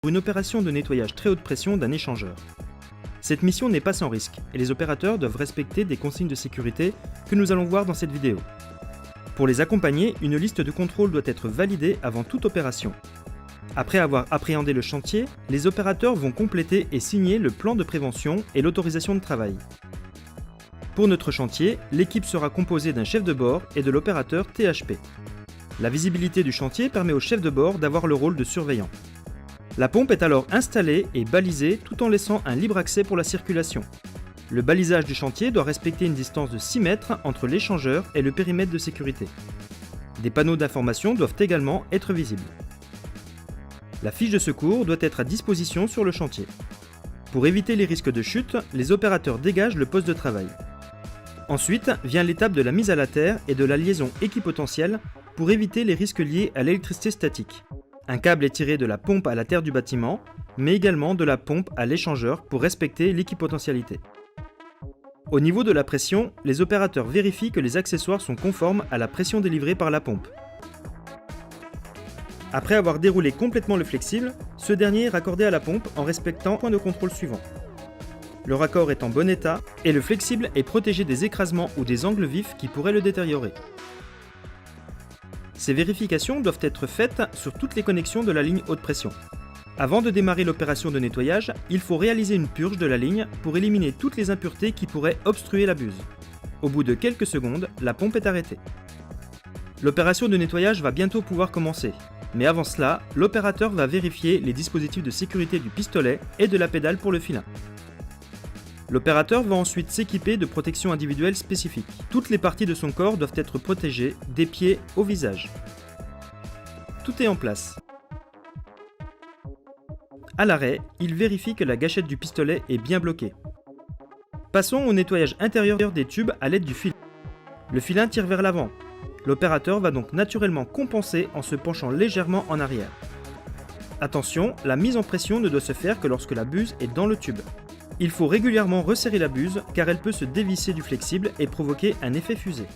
pour une opération de nettoyage très haute pression d'un échangeur. Cette mission n'est pas sans risque et les opérateurs doivent respecter des consignes de sécurité que nous allons voir dans cette vidéo. Pour les accompagner, une liste de contrôle doit être validée avant toute opération. Après avoir appréhendé le chantier, les opérateurs vont compléter et signer le plan de prévention et l'autorisation de travail. Pour notre chantier, l'équipe sera composée d'un chef de bord et de l'opérateur THP. La visibilité du chantier permet au chef de bord d'avoir le rôle de surveillant. La pompe est alors installée et balisée tout en laissant un libre accès pour la circulation. Le balisage du chantier doit respecter une distance de 6 mètres entre l'échangeur et le périmètre de sécurité. Des panneaux d'information doivent également être visibles. La fiche de secours doit être à disposition sur le chantier. Pour éviter les risques de chute, les opérateurs dégagent le poste de travail. Ensuite vient l'étape de la mise à la terre et de la liaison équipotentielle pour éviter les risques liés à l'électricité statique. Un câble est tiré de la pompe à la terre du bâtiment, mais également de la pompe à l'échangeur pour respecter l'équipotentialité. Au niveau de la pression, les opérateurs vérifient que les accessoires sont conformes à la pression délivrée par la pompe. Après avoir déroulé complètement le flexible, ce dernier est raccordé à la pompe en respectant le point de contrôle suivant. Le raccord est en bon état et le flexible est protégé des écrasements ou des angles vifs qui pourraient le détériorer. Ces vérifications doivent être faites sur toutes les connexions de la ligne haute pression. Avant de démarrer l'opération de nettoyage, il faut réaliser une purge de la ligne pour éliminer toutes les impuretés qui pourraient obstruer la buse. Au bout de quelques secondes, la pompe est arrêtée. L'opération de nettoyage va bientôt pouvoir commencer, mais avant cela, l'opérateur va vérifier les dispositifs de sécurité du pistolet et de la pédale pour le filin. L'opérateur va ensuite s'équiper de protections individuelles spécifiques. Toutes les parties de son corps doivent être protégées, des pieds au visage. Tout est en place. À l'arrêt, il vérifie que la gâchette du pistolet est bien bloquée. Passons au nettoyage intérieur des tubes à l'aide du filin. Le filin tire vers l'avant. L'opérateur va donc naturellement compenser en se penchant légèrement en arrière. Attention, la mise en pression ne doit se faire que lorsque la buse est dans le tube. Il faut régulièrement resserrer la buse car elle peut se dévisser du flexible et provoquer un effet fusée.